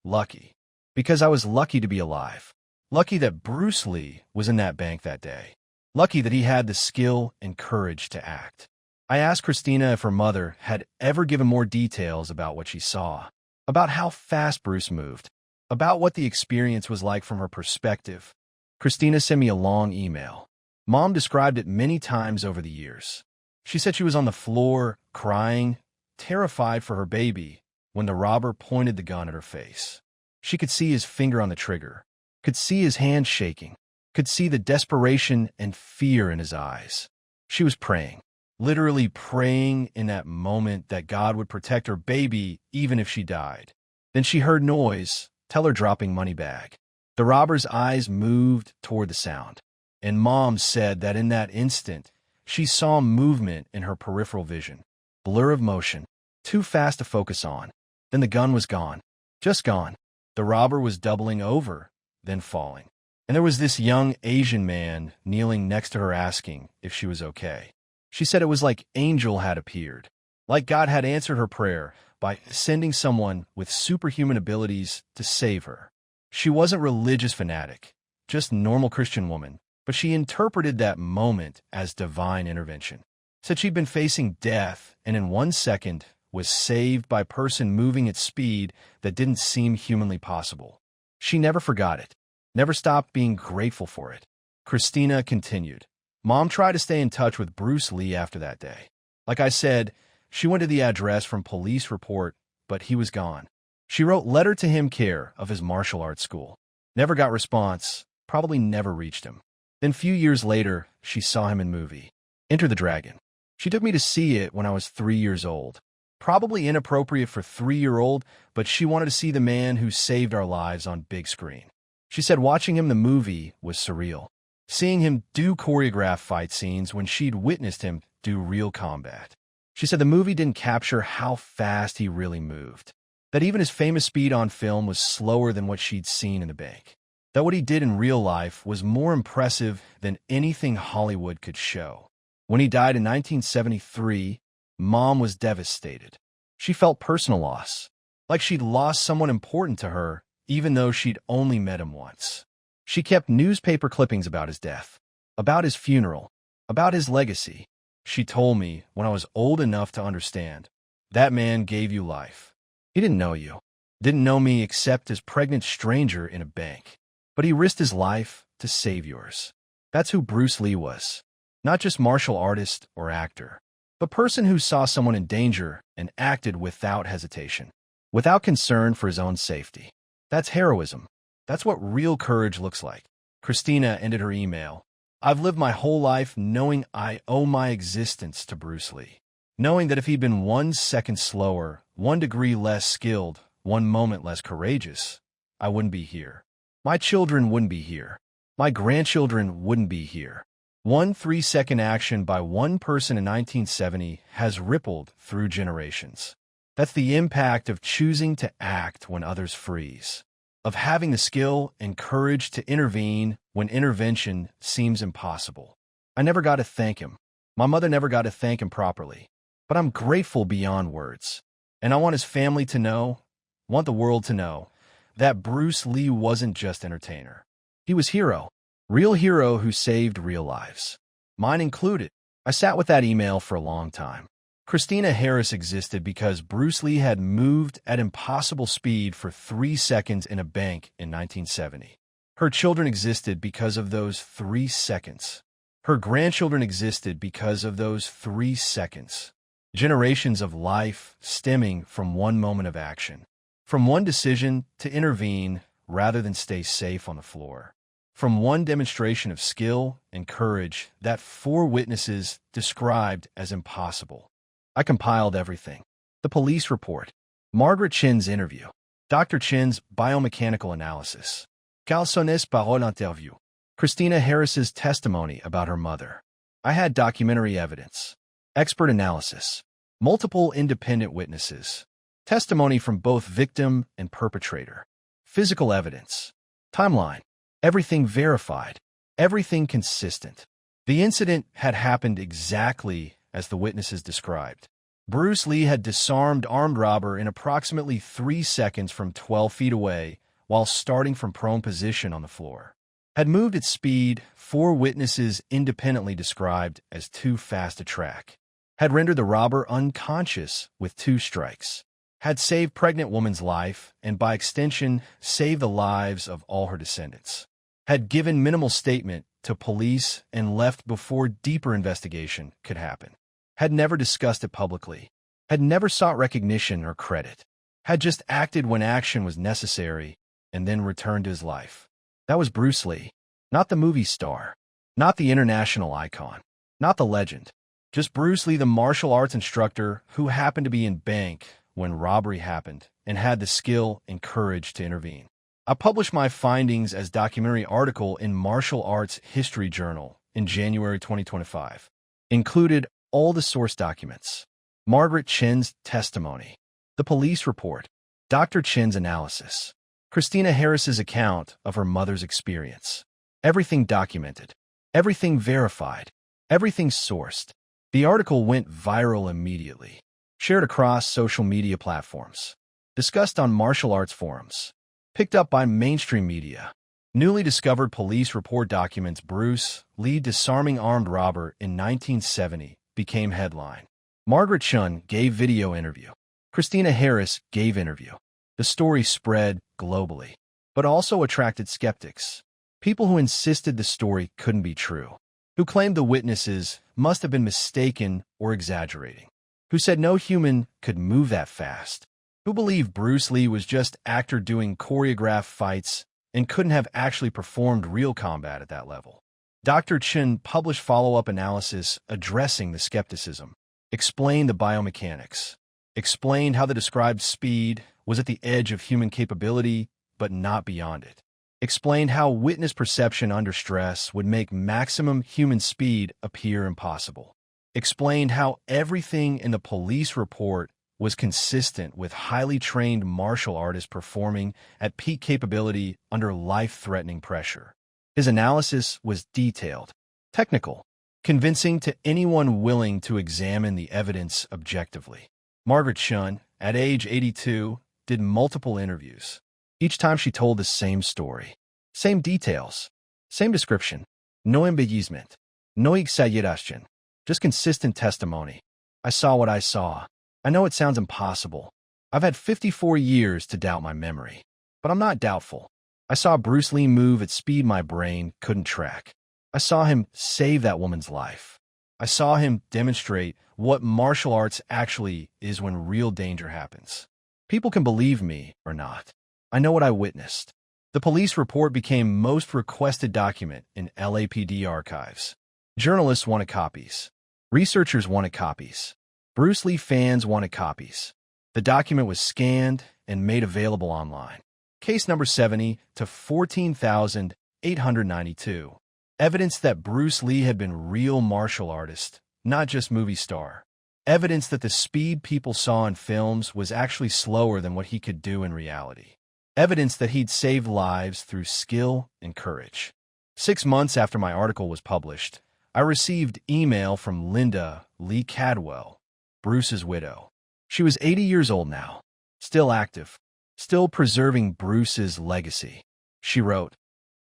Lucky. Because I was lucky to be alive. Lucky that Bruce Lee was in that bank that day. Lucky that he had the skill and courage to act. I asked Christina if her mother had ever given more details about what she saw. About how fast Bruce moved. About what the experience was like from her perspective. Christina sent me a long email. Mom described it many times over the years. She said she was on the floor, crying, terrified for her baby, when the robber pointed the gun at her face. She could see his finger on the trigger, could see his hand shaking, could see the desperation and fear in his eyes. She was praying, literally praying in that moment that God would protect her baby even if she died. Then she heard noise, teller dropping money bag. The robber's eyes moved toward the sound. And Mom said that in that instant, she saw movement in her peripheral vision. Blur of motion, too fast to focus on. Then the gun was gone. Just gone. The robber was doubling over, then falling. And there was this young Asian man kneeling next to her asking if she was okay. She said it was like angel had appeared. Like God had answered her prayer by sending someone with superhuman abilities to save her. She wasn't religious fanatic, just normal Christian woman. But she interpreted that moment as divine intervention. Said she'd been facing death and in 1 second was saved by a person moving at speed that didn't seem humanly possible. She never forgot it, never stopped being grateful for it. Christina continued. Mom tried to stay in touch with Bruce Lee after that day. Like I said, she went to the address from police report, but he was gone. She wrote letter to him care of his martial arts school. Never got response, probably never reached him. Then few years later, she saw him in movie, Enter the Dragon. She took me to see it when I was 3 years old. Probably inappropriate for 3-year-old, but she wanted to see the man who saved our lives on big screen. She said watching him the movie was surreal. Seeing him do choreographed fight scenes when she'd witnessed him do real combat. She said the movie didn't capture how fast he really moved. That even his famous speed on film was slower than what she'd seen in the bank. That what he did in real life was more impressive than anything Hollywood could show. When he died in 1973, Mom was devastated. She felt personal loss, like she'd lost someone important to her, even though she'd only met him once. She kept newspaper clippings about his death, about his funeral, about his legacy. She told me when I was old enough to understand, that man gave you life. He didn't know you, didn't know me except as pregnant stranger in a bank. But he risked his life to save yours. That's who Bruce Lee was. Not just martial artist or actor, but person who saw someone in danger and acted without hesitation, without concern for his own safety. That's heroism. That's what real courage looks like. Christina ended her email. I've lived my whole life knowing I owe my existence to Bruce Lee. Knowing that if he'd been 1 second slower, 1 degree less skilled, 1 moment less courageous, I wouldn't be here. My children wouldn't be here. My grandchildren wouldn't be here. 1 3-second action by one person in 1970 has rippled through generations. That's the impact of choosing to act when others freeze, of having the skill and courage to intervene when intervention seems impossible. I never got to thank him. My mother never got to thank him properly. But I'm grateful beyond words. And I want his family to know, want the world to know, that Bruce Lee wasn't just entertainer. He was hero. Real hero who saved real lives. Mine included. I sat with that email for a long time. Christina Harris existed because Bruce Lee had moved at impossible speed for 3 seconds in a bank in 1970. Her children existed because of those 3 seconds. Her grandchildren existed because of those 3 seconds. Generations of life stemming from one moment of action. From one decision to intervene rather than stay safe on the floor. From one demonstration of skill and courage that 4 witnesses described as impossible. I compiled everything. The police report. Margaret Chin's interview. Dr. Chin's biomechanical analysis. Quelles sont les paroles interview. Christina Harris's testimony about her mother. I had documentary evidence. Expert analysis. Multiple independent witnesses. Testimony from both victim and perpetrator. Physical evidence. Timeline. Everything verified. Everything consistent. The incident had happened exactly as the witnesses described. Bruce Lee had disarmed armed robber in approximately 3 seconds from 12 feet away while starting from prone position on the floor. Had moved at speed 4 witnesses independently described as too fast to track. Had rendered the robber unconscious with 2 strikes. Had saved pregnant woman's life and by extension saved the lives of all her descendants. Had given minimal statement to police and left before deeper investigation could happen. Had never discussed it publicly. Had never sought recognition or credit. Had just acted when action was necessary and then returned to his life. That was Bruce Lee, not the movie star, not the international icon, not the legend. Just Bruce Lee, the martial arts instructor who happened to be in bank when robbery happened and had the skill and courage to intervene. I published my findings as documentary article in Martial Arts History Journal in January 2025. Included all the source documents, Margaret Chin's testimony, the police report, Dr. Chin's analysis, Christina Harris's account of her mother's experience. Everything documented, everything verified, everything sourced. The article went viral immediately, shared across social media platforms, discussed on martial arts forums, picked up by mainstream media. Newly discovered police report documents Bruce Lee disarming armed robber in 1970 became headline. Margaret Chun gave video interview. Christina Harris gave interview. The story spread globally, but also attracted skeptics. People who insisted the story couldn't be true. Who claimed the witnesses must have been mistaken or exaggerating. Who said no human could move that fast. Who believed Bruce Lee was just actor doing choreographed fights and couldn't have actually performed real combat at that level. Dr. Chin published follow-up analysis addressing the skepticism, explained the biomechanics, explained how the described speed was at the edge of human capability, but not beyond it, explained how witness perception under stress would make maximum human speed appear impossible, explained how everything in the police report was consistent with highly trained martial artists performing at peak capability under life-threatening pressure. His analysis was detailed, technical, convincing to anyone willing to examine the evidence objectively. Margaret Shun, at age 82, did multiple interviews. Each time she told the same story. Same details. Same description. No embellishment. No exaggeration. Just consistent testimony. I saw what I saw. I know it sounds impossible. I've had 54 years to doubt my memory. But I'm not doubtful. I saw Bruce Lee move at speed my brain couldn't track. I saw him save that woman's life. I saw him demonstrate what martial arts actually is when real danger happens. People can believe me or not. I know what I witnessed. The police report became most requested document in LAPD archives. Journalists wanted copies. Researchers wanted copies. Bruce Lee fans wanted copies. The document was scanned and made available online. Case number 70 to 14,892. Evidence that Bruce Lee had been real martial artist, not just movie star. Evidence that the speed people saw in films was actually slower than what he could do in reality. Evidence that he'd saved lives through skill and courage. 6 months after my article was published, I received email from Linda Lee Cadwell, Bruce's widow. She was 80 years old now, still active, still preserving Bruce's legacy. She wrote,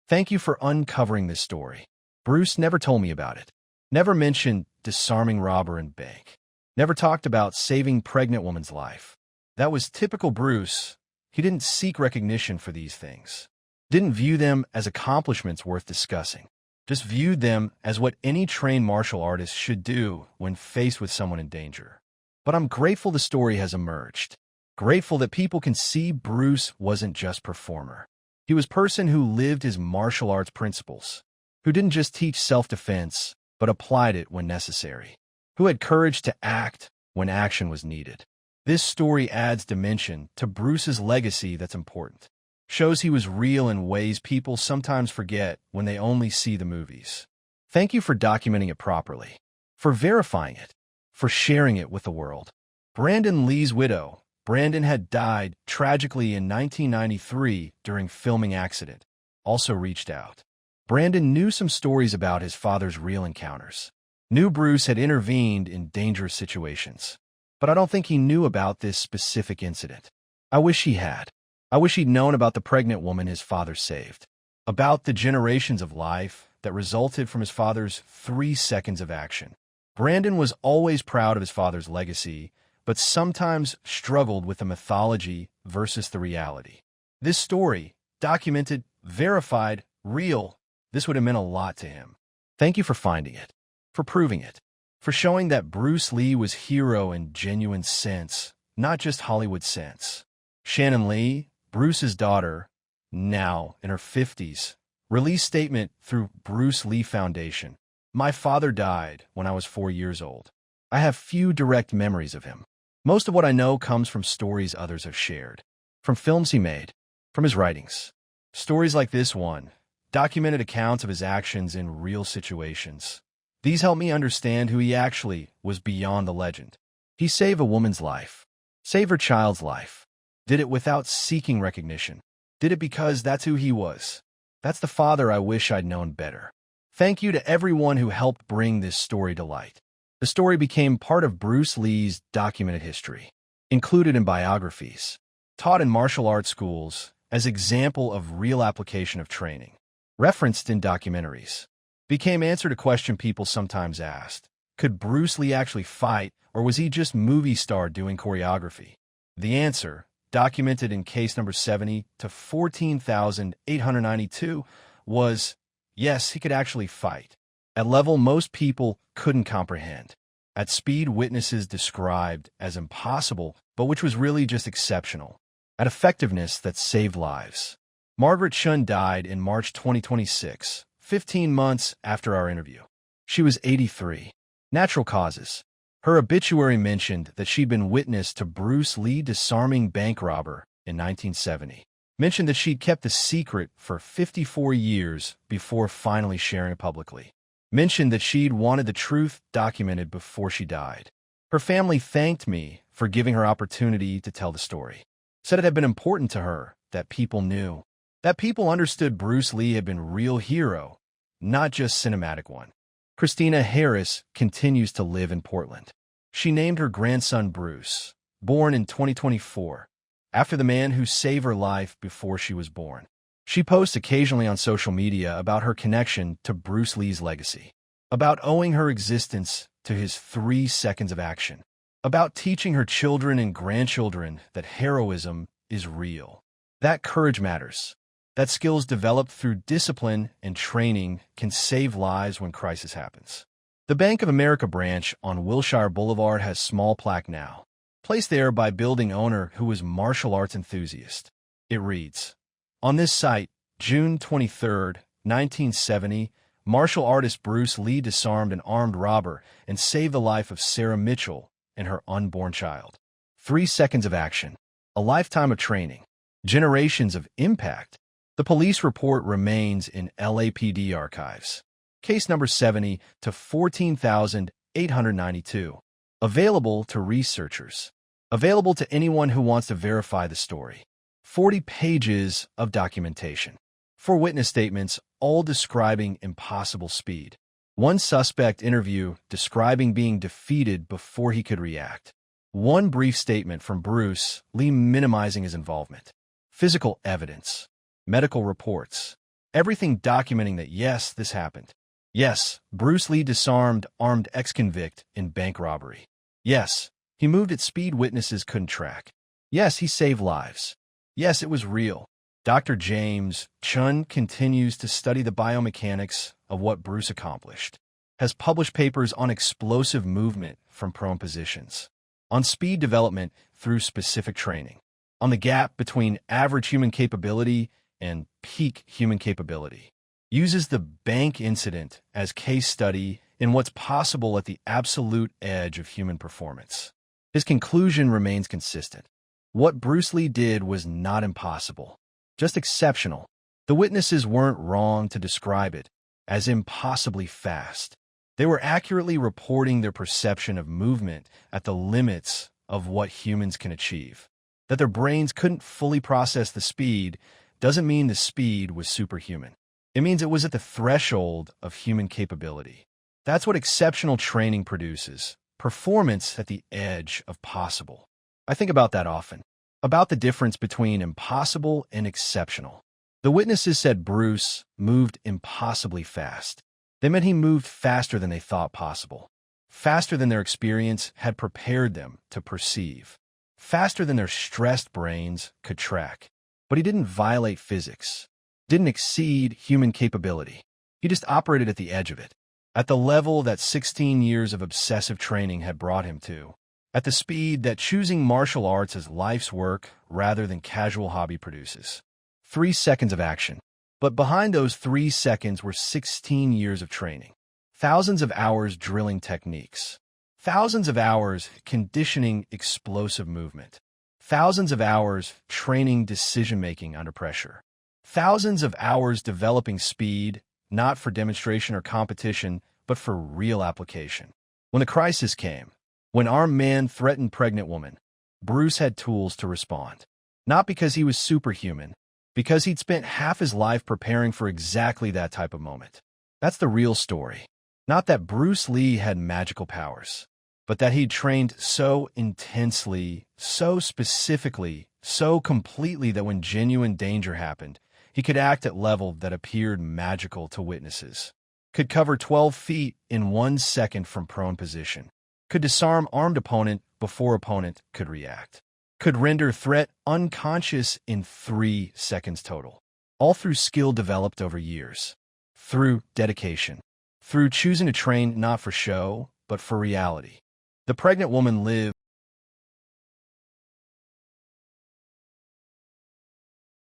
"Thank you for uncovering this story. Bruce never told me about it. Never mentioned disarming robber and bank. Never talked about saving pregnant woman's life. That was typical Bruce. He didn't seek recognition for these things. Didn't view them as accomplishments worth discussing. Just viewed them as what any trained martial artist should do when faced with someone in danger. But I'm grateful the story has emerged. Grateful that people can see Bruce wasn't just performer. He was person who lived his martial arts principles, who didn't just teach self-defense, but applied it when necessary, who had courage to act when action was needed. This story adds dimension to Bruce's legacy that's important. Shows he was real in ways people sometimes forget when they only see the movies. Thank you for documenting it properly, for verifying it, for sharing it with the world." Brandon Lee's widow, Brandon, had died tragically in 1993 during filming accident, also reached out. Brandon knew some stories about his father's real encounters. Knew Bruce had intervened in dangerous situations. But I don't think he knew about this specific incident. I wish he had. I wish he'd known about the pregnant woman his father saved. About the generations of life that resulted from his father's 3 seconds of action. Brandon was always proud of his father's legacy, but sometimes struggled with the mythology versus the reality. This story, documented, verified, real, this would have meant a lot to him. Thank you for finding it, for proving it, for showing that Bruce Lee was hero in genuine sense, not just Hollywood sense. Shannon Lee, Bruce's daughter, now in her 50s, released statement through Bruce Lee Foundation. "My father died when I was 4 years old. I have few direct memories of him. Most of what I know comes from stories others have shared, from films he made, from his writings. Stories like this one, documented accounts of his actions in real situations. These help me understand who he actually was beyond the legend. He saved a woman's life, saved her child's life. Did it without seeking recognition. Did it because that's who he was. That's the father I wish I'd known better." Thank you to everyone who helped bring this story to light. The story became part of Bruce Lee's documented history, included in biographies, taught in martial arts schools as example of real application of training, referenced in documentaries, became answer to question people sometimes asked. Could Bruce Lee actually fight, or was he just movie star doing choreography? The answer, documented in case number 70 to 14,892, was yes, he could actually fight, at level most people couldn't comprehend, at speed witnesses described as impossible, but which was really just exceptional, at effectiveness that saved lives. Margaret Shun died in March 2026, 15 months after our interview. She was 83. Natural causes. Her obituary mentioned that she'd been witness to Bruce Lee disarming bank robber in 1970. Mentioned that she'd kept the secret for 54 years before finally sharing it publicly. Mentioned that she'd wanted the truth documented before she died. Her family thanked me for giving her opportunity to tell the story. Said it had been important to her that people knew, that people understood Bruce Lee had been real hero, not just cinematic one. Christina Harris continues to live in Portland. She named her grandson Bruce, born in 2024, after the man who saved her life before she was born. She posts occasionally on social media about her connection to Bruce Lee's legacy, about owing her existence to his 3 seconds of action, about teaching her children and grandchildren that heroism is real, that courage matters, that skills developed through discipline and training can save lives when crisis happens. The Bank of America branch on Wilshire Boulevard has small plaque now, placed there by building owner who was martial arts enthusiast. It reads, "On this site, June 23, 1970, martial artist Bruce Lee disarmed an armed robber and saved the life of Sarah Mitchell and her unborn child. 3 seconds of action, a lifetime of training, generations of impact." The police report remains in LAPD archives. Case number 70 to 14,892. Available to researchers. Available to anyone who wants to verify the story. 40 pages of documentation. 4 witness statements, all describing impossible speed. 1 suspect interview describing being defeated before he could react. 1 brief statement from Bruce Lee minimizing his involvement. Physical evidence. Medical reports. Everything documenting that yes, this happened. Yes, Bruce Lee disarmed armed ex-convict in bank robbery. Yes, he moved at speed witnesses couldn't track. Yes, he saved lives. Yes, it was real. Dr. James Chun continues to study the biomechanics of what Bruce accomplished. Has published papers on explosive movement from prone positions, on speed development through specific training, on the gap between average human capability and peak human capability. Uses the bank incident as case study in what's possible at the absolute edge of human performance. His conclusion remains consistent. What Bruce Lee did was not impossible, just exceptional. The witnesses weren't wrong to describe it as impossibly fast. They were accurately reporting their perception of movement at the limits of what humans can achieve. That their brains couldn't fully process the speed doesn't mean the speed was superhuman. It means it was at the threshold of human capability. That's what exceptional training produces, performance at the edge of possible. I think about that often, about the difference between impossible and exceptional. The witnesses said Bruce moved impossibly fast. They meant he moved faster than they thought possible, faster than their experience had prepared them to perceive, faster than their stressed brains could track. But he didn't violate physics, didn't exceed human capability. He just operated at the edge of it, at the level that 16 years of obsessive training had brought him to, at the speed that choosing martial arts as life's work rather than casual hobby produces. 3 seconds of action. But behind those 3 seconds were 16 years of training, thousands of hours drilling techniques, thousands of hours conditioning explosive movement, thousands of hours training decision-making under pressure, thousands of hours developing speed, not for demonstration or competition, but for real application. When the crisis came, when armed man threatened pregnant woman, Bruce had tools to respond. Not because he was superhuman, because he'd spent half his life preparing for exactly that type of moment. That's the real story. Not that Bruce Lee had magical powers, but that he'd trained so intensely, so specifically, so completely that when genuine danger happened, he could act at level that appeared magical to witnesses, could cover 12 feet in 1 second from prone position, could disarm armed opponent before opponent could react, could render threat unconscious in 3 seconds total, all through skill developed over years, through dedication, through choosing to train not for show, but for reality. The pregnant woman lived